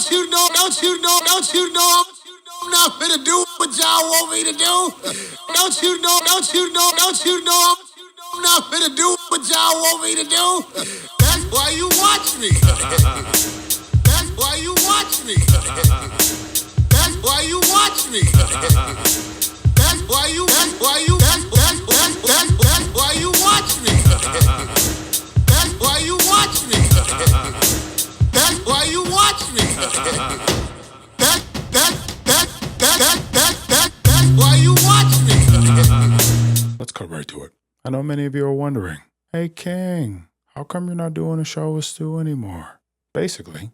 I'm not finna do what y'all want me to do. Don't you know, I'm not finna do what y'all want me to do. That's why you watch me. That's why you watch me. That's why you watch me. That's why you watch me. That's why you watch me. That's why you watch me. That's why you watch me. Let's cut right to it. I know many of you are wondering, hey King, how come you're not doing a show with Stu anymore? Basically,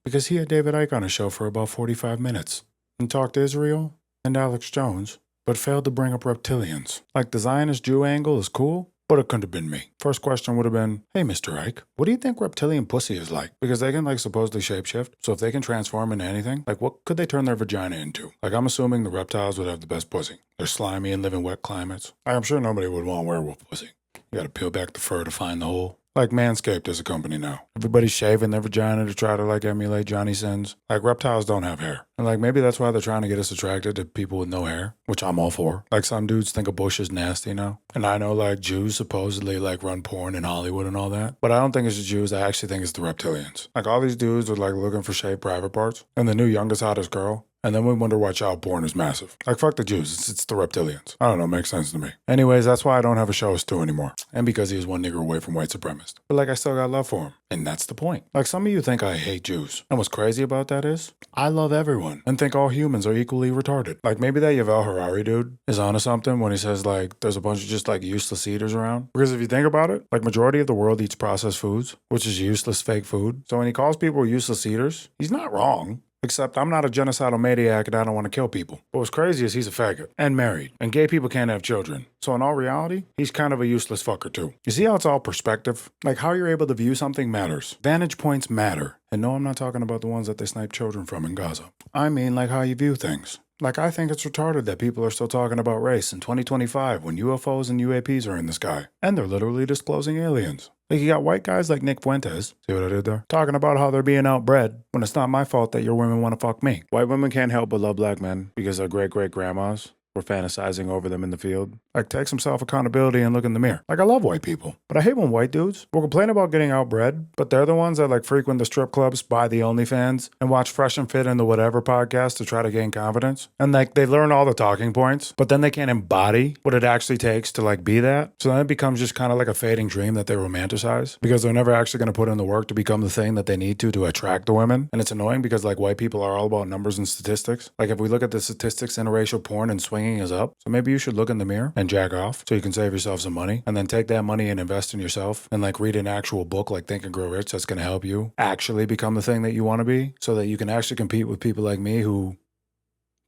because he had David Icke on his show for about 45 minutes and talked Israel and Alex Jones, but failed to bring up reptilians. Like the Zionist Jew angle is cool, but it couldn't have been me. First question would have been, hey Mr. Icke, what do you think reptilian pussy is like? Because they can like supposedly shapeshift, so if they can transform into anything, like what could they turn their vagina into? Like I'm assuming the reptiles would have the best pussy. They're slimy and live in wet climates. I'm sure nobody would want werewolf pussy. You gotta peel back the fur to find the hole. Like Manscaped is a company now. Everybody's shaving their vagina to try to like emulate Johnny Sins. Like reptiles don't have hair. And like maybe that's why they're trying to get us attracted to people with no hair, which I'm all for. Like some dudes think a bush is nasty now. And I know like Jews supposedly like run porn in Hollywood and all that. But I don't think it's the Jews. I actually think it's the reptilians. Like all these dudes are like looking for shaved private parts. And the new youngest hottest girl. And then we wonder why child porn is massive. Like, fuck the Jews. It's the reptilians. I don't know. Makes sense to me. Anyways, that's why I don't have a show with Stu anymore. And because he was one nigger away from white supremacist. But, like, I still got love for him. And that's the point. Like, some of you think I hate Jews. And what's crazy about that is, I love everyone. And think all humans are equally retarded. Like, maybe that Yuval Harari dude is onto something when he says, like, there's a bunch of just, like, useless eaters around. Because if you think about it, like, majority of the world eats processed foods, which is useless fake food. So when he calls people useless eaters, he's not wrong. Except I'm not a genocidal maniac and I don't want to kill people. But what's crazy is he's a faggot and married. And gay people can't have children. So in all reality, he's kind of a useless fucker too. You see how it's all perspective? Like how you're able to view something matters. Vantage points matter. And no, I'm not talking about the ones that they snipe children from in Gaza. I mean like how you view things. Like I think it's retarded that people are still talking about race in 2025 when UFOs and UAPs are in the sky. And they're literally disclosing aliens. Like you got white guys like Nick Fuentes, see what I did there? Talking about how they're being outbred when it's not my fault that your women want to fuck me. White women can't help but love black men because their great-great-grandmas were fantasizing over them in the field. Like take some self-accountability and look in the mirror. Like I love white people, but I hate when white dudes will complain about getting outbred, but they're the ones that like frequent the strip clubs, buy the OnlyFans, and watch Fresh and Fit and the Whatever podcast to try to gain confidence. And like they learn all the talking points, but then they can't embody what it actually takes to like be that. So then it becomes just kind of like a fading dream that they romanticize because they're never actually going to put in the work to become the thing that they need to attract the women. And it's annoying because like white people are all about numbers and statistics. Like if we look at the statistics, interracial porn and swinging is up. So maybe you should look in the mirror and jack off so you can save yourself some money and then take that money and invest in yourself and like read an actual book like Think and Grow Rich that's going to help you actually become the thing that you want to be so that you can actually compete with people like me who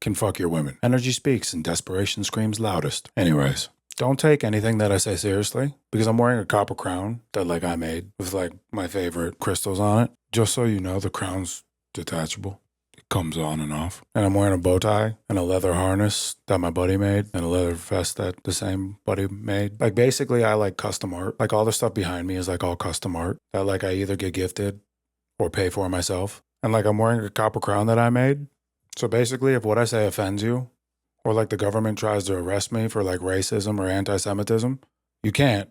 can fuck your women. Energy speaks and desperation screams loudest. Anyways, don't take anything that I say seriously because I'm wearing a copper crown that like I made with like my favorite crystals on it. Just so you know, the crown's detachable. Comes on and off. And I'm wearing a bow tie and a leather harness that my buddy made and a leather vest that the same buddy made. Like basically I like custom art. Like all the stuff behind me is like all custom art that like I either get gifted or pay for myself. And like I'm wearing a copper crown that I made. So basically if what I say offends you or like the government tries to arrest me for like racism or anti-Semitism, you can't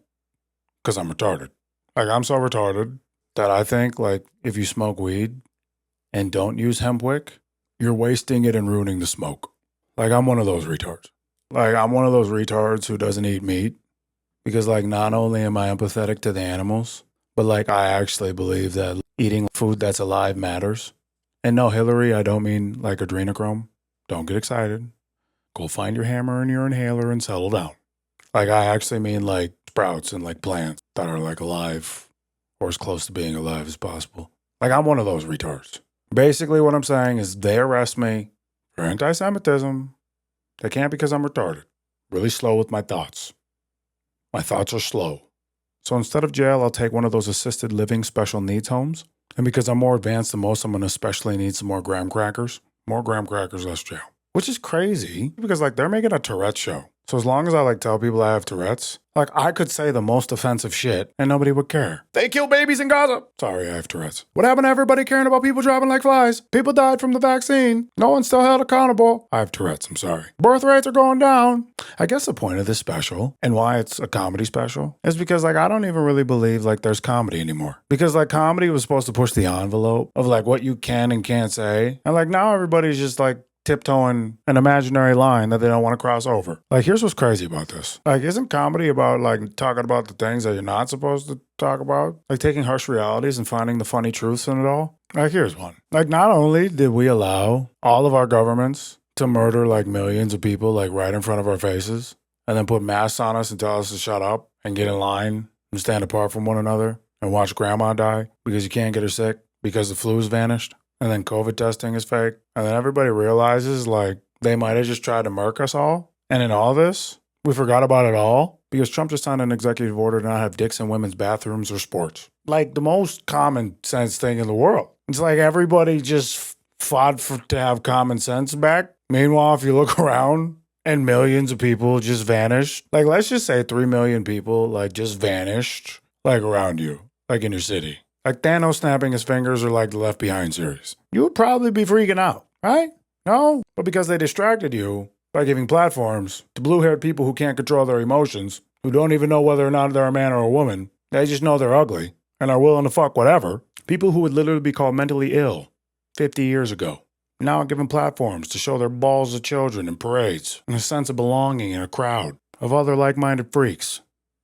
because I'm retarded. Like I'm so retarded that I think like if you smoke weed and don't use hemp wick, you're wasting it and ruining the smoke. Like, I'm one of those retards. Like, I'm one of those retards who doesn't eat meat because, like, not only am I empathetic to the animals, but, like, I actually believe that eating food that's alive matters. And no, Hillary, I don't mean, like, adrenochrome. Don't get excited. Go find your hammer and your inhaler and settle down. Like, I actually mean, like, sprouts and, like, plants that are, like, alive or as close to being alive as possible. Like, I'm one of those retards. Basically, what I'm saying is they arrest me for anti-Semitism. They can't because I'm retarded. Really slow with my thoughts. My thoughts are slow. So instead of jail, I'll take one of those assisted living special needs homes. And because I'm more advanced than most, I'm going to especially need some more graham crackers. More graham crackers, less jail. which is crazy because like they're making a Tourette show. So as long as I like tell people I have Tourette's, like I could say the most offensive shit and nobody would care. They kill babies in Gaza. Sorry, I have Tourette's. What happened to everybody caring about people dropping like flies? People died from the vaccine. No one's still held accountable. I have Tourette's, I'm sorry. Birth rates are going down. I guess the point of this special and why it's a comedy special is because like I don't even really believe like there's comedy anymore. Because like comedy was supposed to push the envelope of like what you can and can't say. And like now everybody's just like tiptoeing an imaginary line that they don't want to cross over. Like, here's what's crazy about this. Like, isn't comedy about, like, talking about the things that you're not supposed to talk about? Like, taking harsh realities and finding the funny truths in it all? Like, here's one. Like, not only did we allow all of our governments to murder, like, millions of people, like, right in front of our faces, and then put masks on us and tell us to shut up and get in line and stand apart from one another and watch grandma die because you can't get her sick because the flu's vanished. And then COVID testing is fake. And then everybody realizes, like, they might have just tried to murk us all. And in all this, we forgot about it all because Trump just signed an executive order to not have dicks in women's bathrooms or sports. Like, the most common sense thing in the world. It's like everybody just fought to have common sense back. Meanwhile, if you look around and millions of people just vanished, like, let's just say 3 million people, like, just vanished, like, around you, like, in your city. Like Thanos snapping his fingers or like the Left Behind series. You would probably be freaking out, right? No? But because they distracted you by giving platforms to blue-haired people who can't control their emotions, who don't even know whether or not they're a man or a woman, they just know they're ugly and are willing to fuck whatever. People who would literally be called mentally ill 50 years ago. Now given platforms to show their balls of children in parades and a sense of belonging in a crowd of other like-minded freaks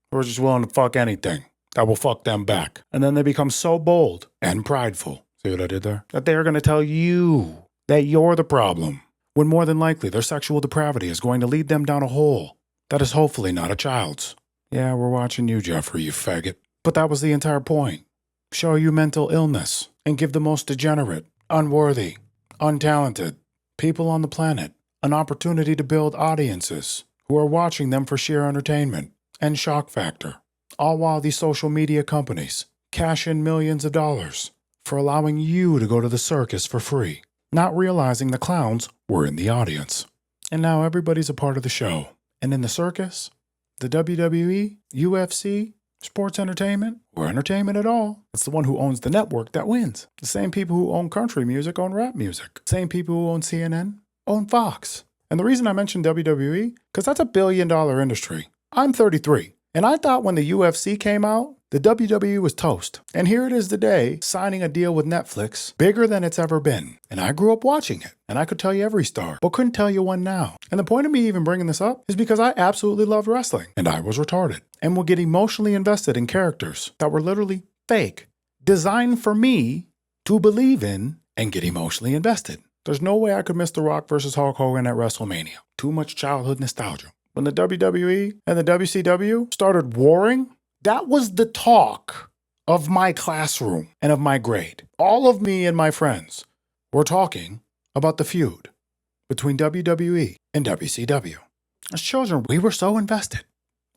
who are just willing to fuck anything that will fuck them back. And then they become so bold and prideful, see what I did there? That they are going to tell you that you're the problem, when more than likely their sexual depravity is going to lead them down a hole that is hopefully not a child's. Yeah, we're watching you, Jeffrey, you faggot. But that was the entire point. Show you mental illness and give the most degenerate, unworthy, untalented people on the planet an opportunity to build audiences who are watching them for sheer entertainment and shock factor. All while these social media companies cash in millions of dollars for allowing you to go to the circus for free, not realizing the clowns were in the audience. And now everybody's a part of the show. And in the circus, the WWE, UFC, sports entertainment, or entertainment at all, it's the one who owns the network that wins. The same people who own country music own rap music. Same people who own CNN own Fox. And the reason I mentioned WWE, because that's a billion-dollar industry. I'm 33. And I thought when the UFC came out, the WWE was toast. And here it is today, signing a deal with Netflix, bigger than it's ever been. And I grew up watching it, and I could tell you every star, but couldn't tell you one now. And the point of me even bringing this up is because I absolutely loved wrestling, and I was retarded, and would get emotionally invested in characters that were literally fake, designed for me to believe in and get emotionally invested. There's no way I could miss The Rock versus Hulk Hogan at WrestleMania. Too much childhood nostalgia. When the WWE and the WCW started warring, that was the talk of my classroom and of my grade. All of me and my friends were talking about the feud between WWE and WCW. As children, we were so invested.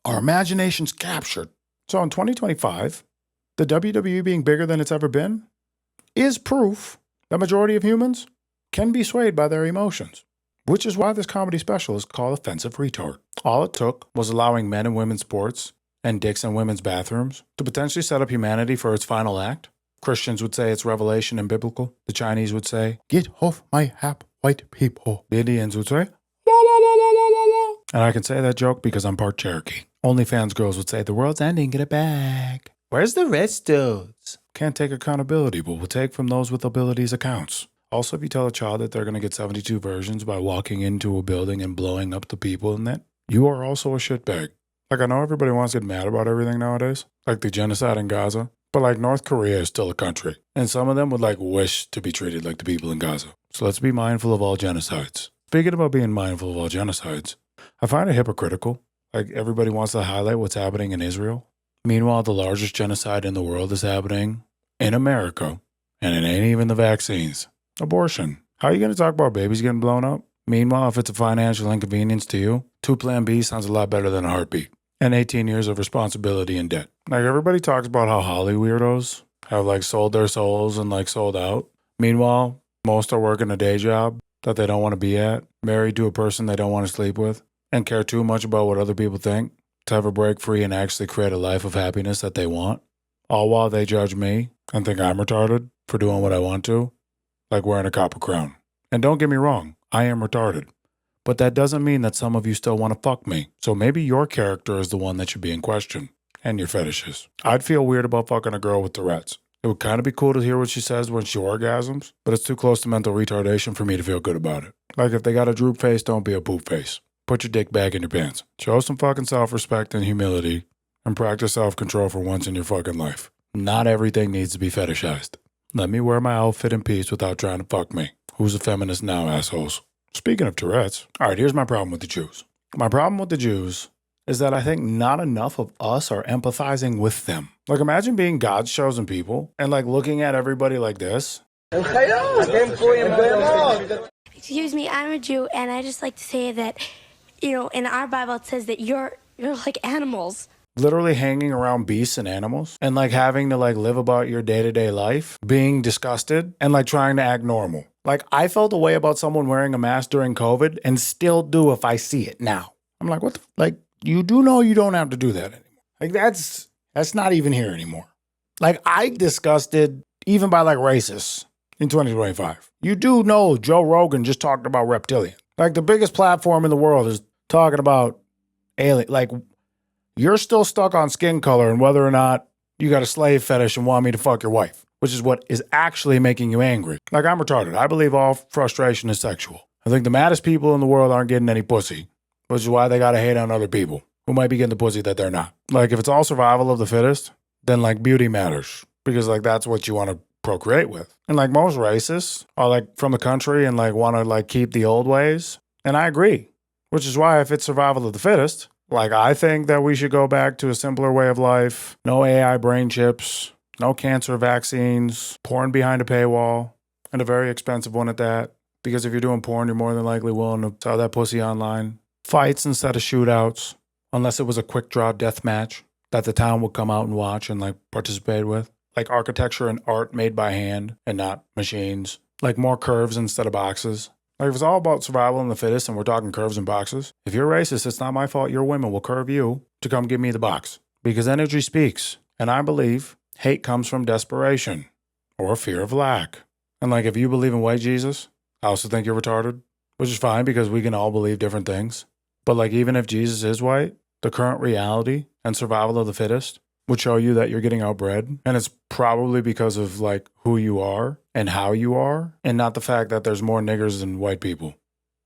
Our imaginations captured. So in 2025, the WWE being bigger than it's ever been is proof that majority of humans can be swayed by their emotions. Which is why this comedy special is called Offensive Retard. All it took was allowing men and women's sports and dicks in women's bathrooms to potentially set up humanity for its final act. Christians would say it's revelation and biblical. The Chinese would say, "Get off my hap, white people." The Indians would say, "La la la la la la la." And I can say that joke because I'm part Cherokee. OnlyFans girls would say, "The world's ending, get it back." Where's the rest dudes? Can't take accountability, but will take from those with abilities accounts. Also, if you tell a child that they're going to get 72 versions by walking into a building and blowing up the people in it, you are also a shitbag. Like, I know everybody wants to get mad about everything nowadays, like the genocide in Gaza, but like North Korea is still a country, and some of them would like wish to be treated like the people in Gaza. So let's be mindful of all genocides. Speaking about being mindful of all genocides, I find it hypocritical. Like, everybody wants to highlight what's happening in Israel. Meanwhile, the largest genocide in the world is happening in America, and it ain't even the vaccines. Abortion. How are you going to talk about babies getting blown up? Meanwhile, if it's a financial inconvenience to you, 2 Plan B sounds a lot better than a heartbeat. And 18 years of responsibility and debt. Like, everybody talks about how Holly weirdos have like sold their souls and like sold out. Meanwhile, most are working a day job that they don't want to be at. married to a person they don't want to sleep with, and care too much about what other people think to ever break free and actually create a life of happiness that they want, all while they judge me and think I'm retarded for doing what I want to, like wearing a copper crown. And don't get me wrong, I am retarded. But that doesn't mean that some of you still want to fuck me. So maybe your character is the one that should be in question, and your fetishes. I'd feel weird about fucking a girl with Tourette's. It would kind of be cool to hear what she says when she orgasms, but it's too close to mental retardation for me to feel good about it. Like if they got a droop face, don't be a poop face. Put your dick back in your pants. Show some fucking self-respect and humility, and practice self-control for once in your fucking life. Not everything needs to be fetishized. Let me wear my outfit in peace without trying to fuck me. Who's a feminist now, assholes? Speaking of Tourette's, all right, here's my problem with the Jews. My problem with the Jews is that I think not enough of us are empathizing with them. Like, imagine being God's chosen people and, like, looking at everybody like this. Excuse me, I'm a Jew, and I just like to say that, in our Bible it says that you're like animals. Literally hanging around beasts and animals and, like, having to, like, live about your day-to-day life, being disgusted and, like, trying to act normal. Like, I felt a way about someone wearing a mask during COVID and still do if I see it now. I'm like, what the, like, you do know you don't have to do that anymore. Like, that's not even here anymore. Like, I disgusted even by, like, racists in 2025. You do know Joe Rogan just talked about reptilian. Like, the biggest platform in the world is talking about alien. Like, you're still stuck on skin color and whether or not you got a slave fetish and want me to fuck your wife, which is what is actually making you angry. Like, I'm retarded. I believe all frustration is sexual. I think the maddest people in the world aren't getting any pussy, which is why they gotta hate on other people who might be getting the pussy that they're not. Like, if it's all survival of the fittest, then, like, beauty matters because, like, that's what you want to procreate with. And, like, most racists are, like, from the country and, like, want to, like, keep the old ways. And I agree, which is why if it's survival of the fittest, like, I think that we should go back to a simpler way of life. No AI brain chips, no cancer vaccines, porn behind a paywall, and a very expensive one at that. Because if you're doing porn, you're more than likely willing to sell that pussy online. Fights instead of shootouts, unless it was a quick draw death match that the town would come out and watch and, like, participate with. Like architecture and art made by hand and not machines. Like more curves instead of boxes. Like, if it's all about survival and the fittest and we're talking curves and boxes, if you're racist, it's not my fault your women will curve you to come give me the box. Because energy speaks. And I believe hate comes from desperation or fear of lack. And, like, if you believe in white Jesus, I also think you're retarded, which is fine because we can all believe different things. But, like, even if Jesus is white, the current reality and survival of the fittest would show you that you're getting outbred. And it's probably because of, like, who you are and how you are, and not the fact that there's more niggers than white people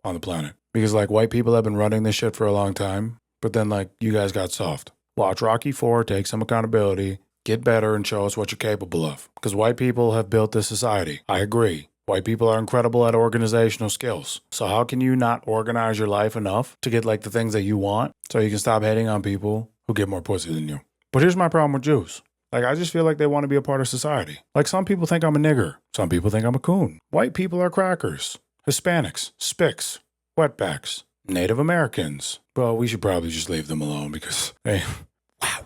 on the planet. Because, like, white people have been running this shit for a long time, but then, like, you guys got soft. Watch Rocky 4, take some accountability, get better, and show us what you're capable of. Because white people have built this society. I agree. White people are incredible at organizational skills. So how can you not organize your life enough to get, like, the things that you want so you can stop hating on people who get more pussy than you? But here's my problem with Jews. Like, I just feel like they want to be a part of society. Like, some people think I'm a nigger. Some people think I'm a coon. White people are crackers. Hispanics, spics, wetbacks, Native Americans. Well, we should probably just leave them alone because they... Wow.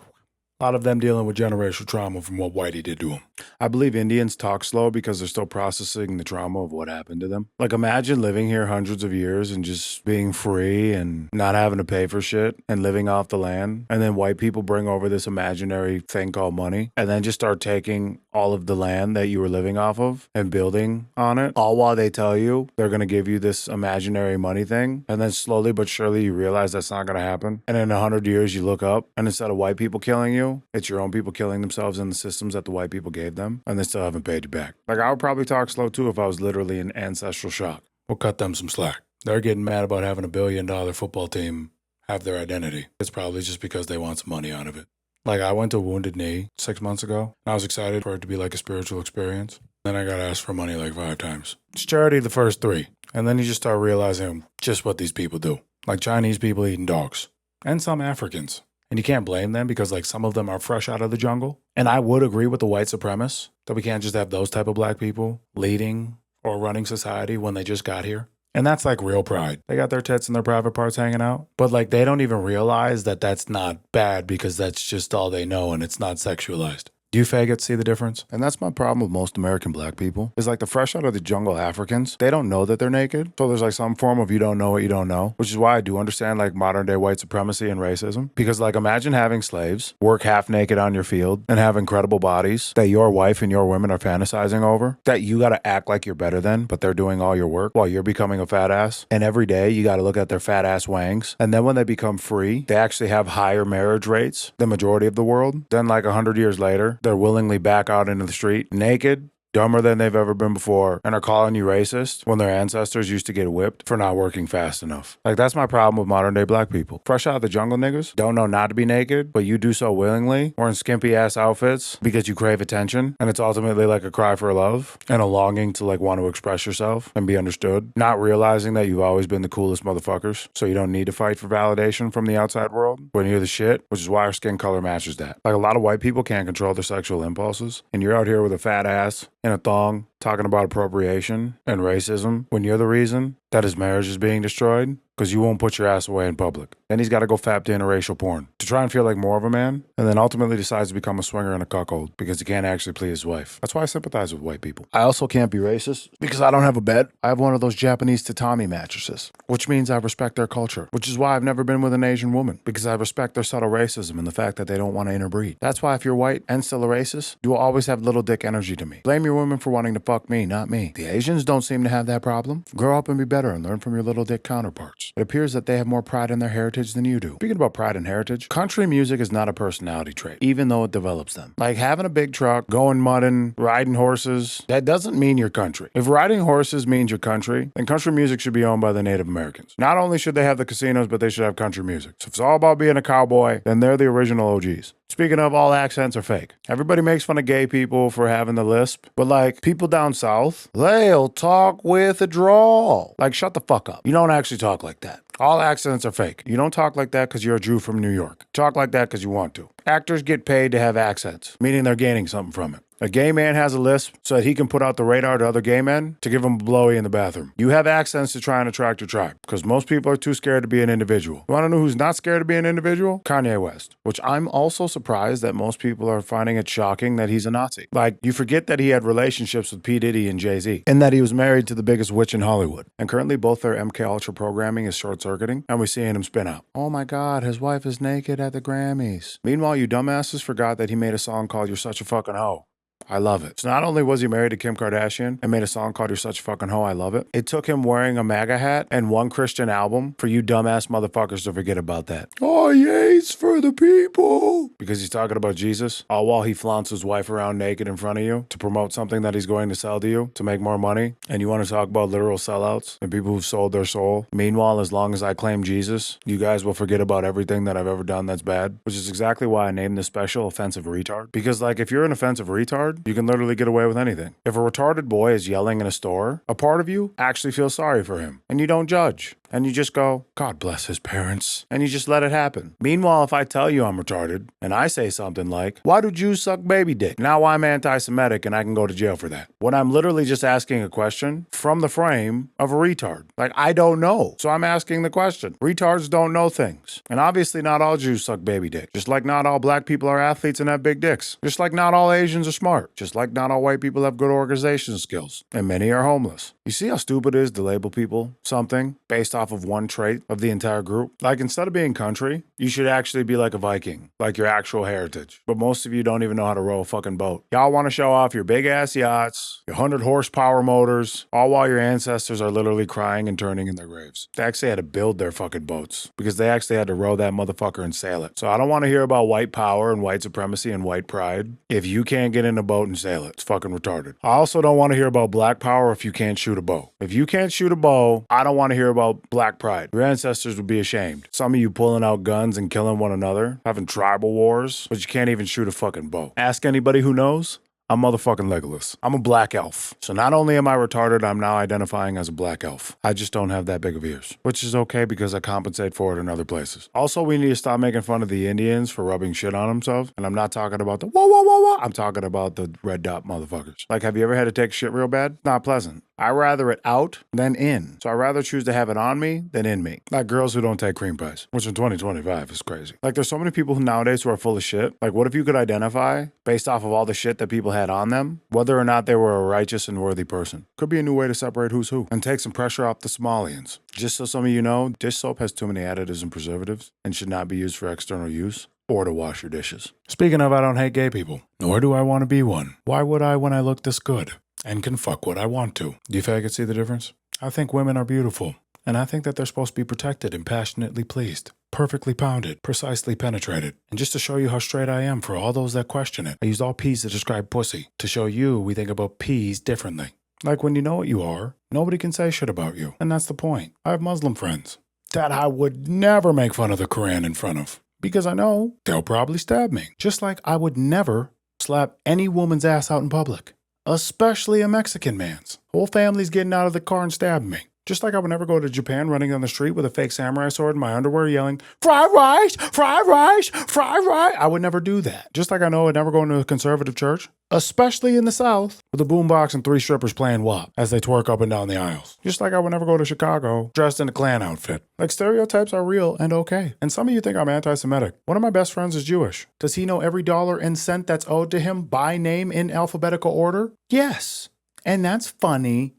A lot of them dealing with generational trauma from what Whitey did to them. I believe Indians talk slow because they're still processing the trauma of what happened to them. Like, imagine living here hundreds of years and just being free and not having to pay for shit and living off the land. And then white people bring over this imaginary thing called money and then just start taking all of the land that you were living off of and building on it, all while they tell you they're going to give you this imaginary money thing. And then slowly but surely you realize that's not going to happen. And in 100 years you look up and instead of white people killing you, it's your own people killing themselves in the systems that the white people gave them, and they still haven't paid you back. Like, I would probably talk slow too if I was literally in ancestral shock. We'll cut them some slack. They're getting mad about having a $1 billion football team have their identity. It's probably just because they want some money out of it. Like, I went to Wounded Knee 6 months ago, and I was excited for it to be like a spiritual experience. Then I got asked for money like 5 times. It's charity the first 3, and then you just start realizing just what these people do. Like Chinese people eating dogs, and some Africans. And you can't blame them because, like, some of them are fresh out of the jungle. And I would agree with the white supremacists that we can't just have those type of black people leading or running society when they just got here. And that's, like, real pride. They got their tits and their private parts hanging out. But, like, they don't even realize that that's not bad because that's just all they know and it's not sexualized. Do you faggots see the difference? And that's my problem with most American black people. Is like the fresh out of the jungle Africans, they don't know that they're naked. So there's like some form of you don't know what you don't know, which is why I do understand like modern day white supremacy and racism. Because like imagine having slaves work half naked on your field and have incredible bodies that your wife and your women are fantasizing over, that you got to act like you're better than, but they're doing all your work while you're becoming a fat ass. And every day you got to look at their fat ass wangs. And then when they become free, they actually have higher marriage rates than majority of the world. Then like 100 years later, they're willingly back out into the street naked, dumber than they've ever been before, and are calling you racist when their ancestors used to get whipped for not working fast enough. Like, that's my problem with modern day black people. Fresh out of the jungle niggas don't know not to be naked, but you do so willingly, or in skimpy ass outfits because you crave attention, and it's ultimately like a cry for love and a longing to like want to express yourself and be understood, not realizing that you've always been the coolest motherfuckers, so you don't need to fight for validation from the outside world when you're the shit, which is why our skin color matches that. Like, a lot of white people can't control their sexual impulses, and you're out here with a fat ass in a thong talking about appropriation and racism when you're the reason that his marriage is being destroyed because you won't put your ass away in public. Then he's got to go fap to interracial porn to try and feel like more of a man, and then ultimately decides to become a swinger and a cuckold because he can't actually please his wife. That's why I sympathize with white people. I also can't be racist because I don't have a bed. I have one of those Japanese tatami mattresses, which means I respect their culture, which is why I've never been with an Asian woman, because I respect their subtle racism and the fact that they don't want to interbreed. That's why if you're white and still a racist, you will always have little dick energy to me. Blame your women for wanting to fuck me, not me. The Asians don't seem to have that problem. Grow up and be better and learn from your little dick counterparts. It appears that they have more pride in their heritage than you do. Speaking about pride and heritage, country music is not a personality trait, even though it develops them. Like having a big truck, going mudding, riding horses, that doesn't mean you're country. If riding horses means you're country, then country music should be owned by the Native Americans. Not only should they have the casinos, but they should have country music. So if it's all about being a cowboy, then they're the original OGs. Speaking of, all accents are fake. Everybody makes fun of gay people for having the lisp, but like people down south, they'll talk with a drawl. Like, shut the fuck up. You don't actually talk like that. All accents are fake. You don't talk like that because you're a Jew from New York. Talk like that because you want to. Actors get paid to have accents, meaning they're gaining something from it. A gay man has a lisp so that he can put out the radar to other gay men to give them a blowy in the bathroom. You have accents to try and attract your tribe because most people are too scared to be an individual. You want to know who's not scared to be an individual? Kanye West, which I'm also surprised that most people are finding it shocking that he's a Nazi. Like, you forget that he had relationships with P. Diddy and Jay-Z and that he was married to the biggest witch in Hollywood. And currently both their MK Ultra programming is short-circuiting and we're seeing him spin out. Oh my God, his wife is naked at the Grammys. Meanwhile, you dumbasses forgot that he made a song called You're Such a Fucking Hoe. I love it. So not only was he married to Kim Kardashian and made a song called You're Such a Fucking Hoe, I love it. It took him wearing a MAGA hat and one Christian album for you dumbass motherfuckers to forget about that. Oh, yes, for the people. Because he's talking about Jesus, all while he flaunts his wife around naked in front of you to promote something that he's going to sell to you to make more money. And you want to talk about literal sellouts and people who've sold their soul. Meanwhile, as long as I claim Jesus, you guys will forget about everything that I've ever done that's bad, which is exactly why I named this special Offensive Retard. Because like, if you're an offensive retard, you can literally get away with anything. If a retarded boy is yelling in a store, a part of you actually feels sorry for him. And you don't judge. And you just go, God bless his parents. And you just let it happen. Meanwhile, if I tell you I'm retarded, and I say something like, why do Jews suck baby dick? Now I'm anti-Semitic and I can go to jail for that. When I'm literally just asking a question from the frame of a retard. Like, I don't know. So I'm asking the question. Retards don't know things. And obviously not all Jews suck baby dick. Just like not all black people are athletes and have big dicks. Just like not all Asians are smart. Just like not all white people have good organization skills. And many are homeless. You see how stupid it is to label people something based off of one trait of the entire group? Like, instead of being country, you should actually be like a Viking, like your actual heritage. But most of you don't even know how to row a fucking boat. Y'all want to show off your big ass yachts, your 100 horsepower motors, all while your ancestors are literally crying and turning in their graves. They actually had to build their fucking boats because they actually had to row that motherfucker and sail it. So I don't want to hear about white power and white supremacy and white pride if you can't get in a boat and sail it. It's fucking retarded. I also don't want to hear about black power if you can't shoot a bow. If you can't shoot a bow, I don't want to hear about black pride. Your ancestors would be ashamed. Some of you pulling out guns and killing one another, having tribal wars, but you can't even shoot a fucking bow. Ask anybody who knows. I'm motherfucking Legolas. I'm a black elf. So not only am I retarded, I'm now identifying as a black elf. I just don't have that big of ears, which is okay because I compensate for it in other places. Also, we need to stop making fun of the Indians for rubbing shit on themselves. And I'm not talking about the whoa, whoa, whoa, whoa. I'm talking about the red dot motherfuckers. Like, have you ever had to take shit real bad? Not pleasant. I rather it out than in. So I rather choose to have it on me than in me. Like girls who don't take cream pies, which in 2025 is crazy. Like there's so many people nowadays who are full of shit. Like what if you could identify based off of all the shit that people had on them, whether or not they were a righteous and worthy person? Could be a new way to separate who's who and take some pressure off the Somalians. Just so some of you know, dish soap has too many additives and preservatives and should not be used for external use or to wash your dishes. Speaking of, I don't hate gay people, nor do I want to be one. Why would I when I look this good? And can fuck what I want to. Do you faggots see the difference? I think women are beautiful. And I think that they're supposed to be protected and passionately pleased. Perfectly pounded, precisely penetrated. And just to show you how straight I am for all those that question it, I used all P's to describe pussy. To show you we think about P's differently. Like when you know what you are, nobody can say shit about you. And that's the point. I have Muslim friends that I would never make fun of the Quran in front of. Because I know they'll probably stab me. Just like I would never slap any woman's ass out in public. Especially a Mexican man's. Whole family's getting out of the car and stabbing me. Just like I would never go to Japan running down the street with a fake samurai sword in my underwear yelling, fried rice, fried rice, fried rice. I would never do that. Just like I know I'd never go into a conservative church, especially in the South, with a boombox and 3 strippers playing WAP as they twerk up and down the aisles. Just like I would never go to Chicago dressed in a Klan outfit. Like stereotypes are real and okay. And some of you think I'm anti-Semitic. One of my best friends is Jewish. Does he know every dollar and cent that's owed to him by name in alphabetical order? Yes. And that's funny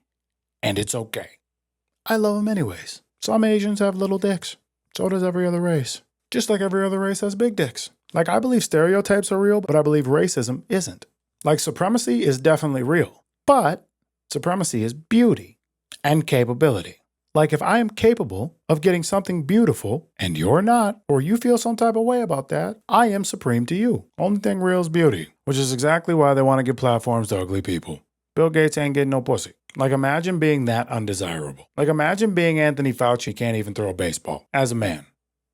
and it's okay. I love them anyways. Some Asians have little dicks. So does every other race. Just like every other race has big dicks. Like I believe stereotypes are real, but I believe racism isn't. Like supremacy is definitely real. But supremacy is beauty and capability. Like if I am capable of getting something beautiful and you're not, or you feel some type of way about that, I am supreme to you. Only thing real is beauty, which is exactly why they want to give platforms to ugly people. Bill Gates ain't getting no pussy. Like imagine being that undesirable. Like imagine being Anthony Fauci can't even throw a baseball as a man.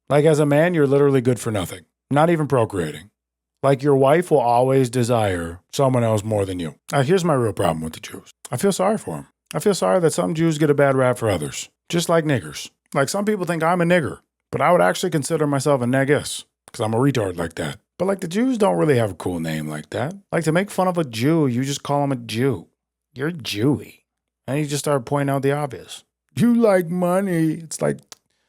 Like as a man, you're literally good for nothing. Not even procreating. Like your wife will always desire someone else more than you. Here's my real problem with the Jews. I feel sorry for them. I feel sorry that some Jews get a bad rap for others. Just like niggers. Like some people think I'm a nigger. But I would actually consider myself a negus. Because I'm a retard like that. But like the Jews don't really have a cool name like that. Like to make fun of a Jew, you just call him a Jew. You're Jewy. And you just start pointing out the obvious. You like money. It's like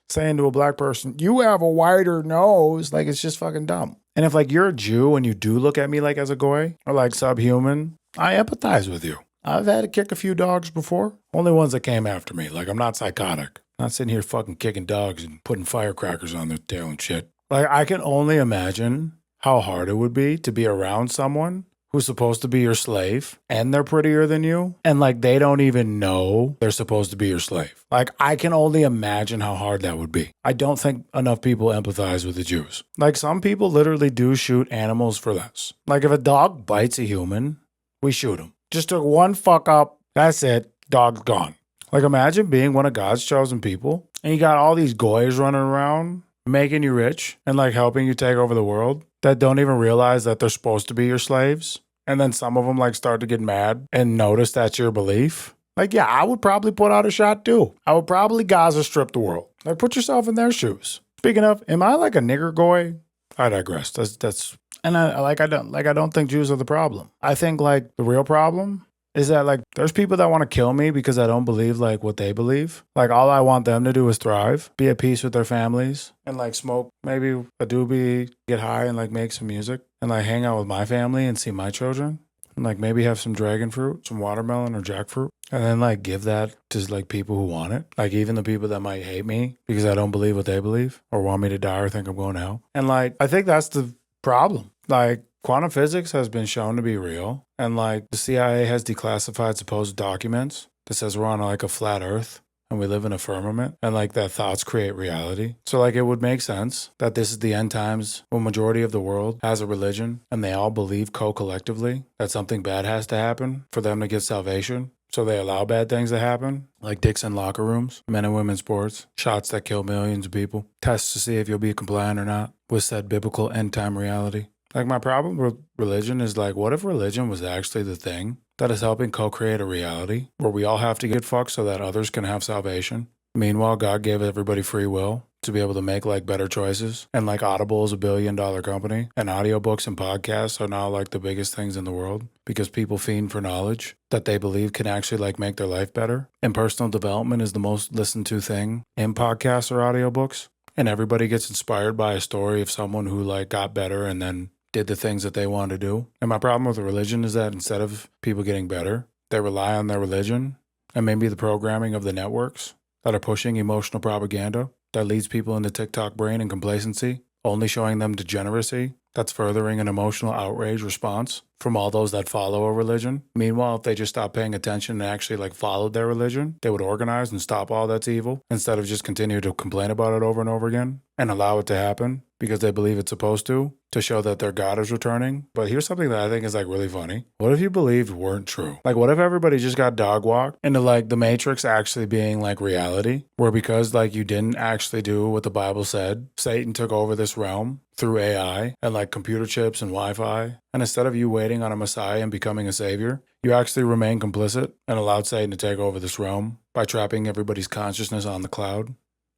saying to a black person, you have a wider nose. Like, it's just fucking dumb. And if like you're a Jew and you do look at me like as a goy or like subhuman, I empathize with you. I've had to kick a few dogs before. Only ones that came after me. Like, I'm not psychotic. I'm not sitting here fucking kicking dogs and putting firecrackers on their tail and shit. Like, I can only imagine how hard it would be to be around someone who's supposed to be your slave, and they're prettier than you, and like they don't even know they're supposed to be your slave. Like I can only imagine how hard that would be. I don't think enough people empathize with the Jews. Like some people literally do shoot animals for less. Like if a dog bites a human, we shoot him. Just took one fuck up, that's it, dog's gone. Like imagine being one of God's chosen people, and you got all these goys running around, making you rich, and like helping you take over the world, that don't even realize that they're supposed to be your slaves. And then some of them like start to get mad and notice that's your belief. Like, yeah, I would probably put out a shot too. I would probably Gaza strip the world. Like put yourself in their shoes. Speaking of, am I like a nigger goy? I digress. That's and I don't think Jews are the problem. I think like the real problem is that like there's people that want to kill me because I don't believe like what they believe. Like all I want them to do is thrive, be at peace with their families, and like smoke maybe a doobie, get high and like make some music, and like hang out with my family and see my children, and like maybe have some dragon fruit, some watermelon or jackfruit, and then like give that to like people who want it. Like even the people that might hate me because I don't believe what they believe or want me to die or think I'm going to hell. And like I think that's the problem. Like quantum physics has been shown to be real. And like the CIA has declassified supposed documents that says we're on like a flat earth and we live in a firmament and like that thoughts create reality. So like it would make sense that this is the end times when majority of the world has a religion and they all believe co-collectively that something bad has to happen for them to get salvation. So they allow bad things to happen, like dicks in locker rooms, men and women's sports, shots that kill millions of people, tests to see if you'll be compliant or not with said biblical end time reality. Like, my problem with religion is like, what if religion was actually the thing that is helping co-create a reality where we all have to get fucked so that others can have salvation? Meanwhile, God gave everybody free will to be able to make like better choices. And like Audible is a $1 billion company, and audiobooks and podcasts are now like the biggest things in the world because people fiend for knowledge that they believe can actually like make their life better. And personal development is the most listened to thing in podcasts or audiobooks. And everybody gets inspired by a story of someone who like got better and then did the things that they wanted to do. And my problem with religion is that instead of people getting better, they rely on their religion and maybe the programming of the networks that are pushing emotional propaganda that leads people into TikTok brain and complacency, only showing them degeneracy that's furthering an emotional outrage response from all those that follow a religion. Meanwhile, if they just stopped paying attention and actually like followed their religion, they would organize and stop all that's evil instead of just continue to complain about it over and over again and allow it to happen because they believe it's supposed to show that their God is returning. But here's something that I think is like really funny. What if you believed weren't true? Like, what if everybody just got dog walked into like the Matrix actually being like reality, where because like you didn't actually do what the Bible said, Satan took over this realm through AI and like computer chips and Wi-Fi, and instead of you waiting on a Messiah and becoming a savior, you actually remain complicit and allowed Satan to take over this realm by trapping everybody's consciousness on the cloud,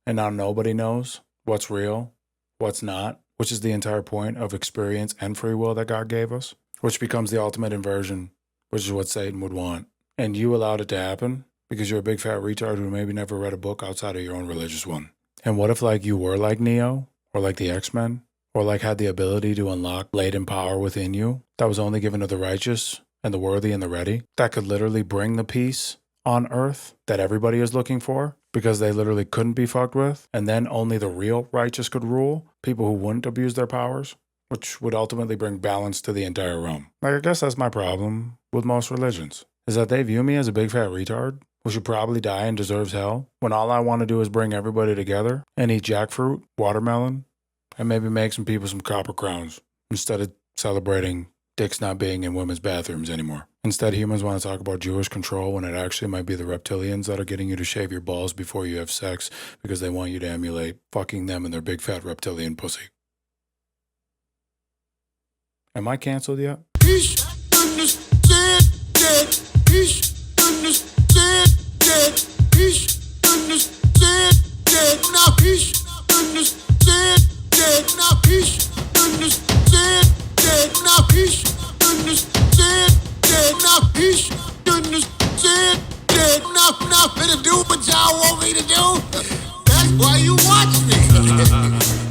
and now nobody knows what's real, what's not, which is the entire point of experience and free will that God gave us, which becomes the ultimate inversion, which is what Satan would want. And you allowed it to happen because you're a big fat retard who maybe never read a book outside of your own religious one. And what if like you were like Neo or like the X-Men or like had the ability to unlock latent power within you that was only given to the righteous and the worthy and the ready, that could literally bring the peace on earth that everybody is looking for because they literally couldn't be fucked with, and then only the real righteous could rule, people who wouldn't abuse their powers, which would ultimately bring balance to the entire realm. Like, I guess that's my problem with most religions, is that they view me as a big fat retard who should probably die and deserves hell, when all I want to do is bring everybody together and eat jackfruit, watermelon, and maybe make some people some copper crowns instead of celebrating dicks not being in women's bathrooms anymore. Instead, humans want to talk about Jewish control when it actually might be the reptilians that are getting you to shave your balls before you have sex because they want you to emulate fucking them in their big fat reptilian pussy. Am I canceled yet? He's understand that. He's understand that. He's understand that. Now he's understand that. Now he's understand that. Now he's understand that. Now he's understand that. Now finna do what y'all want me to do. That's why you watch me.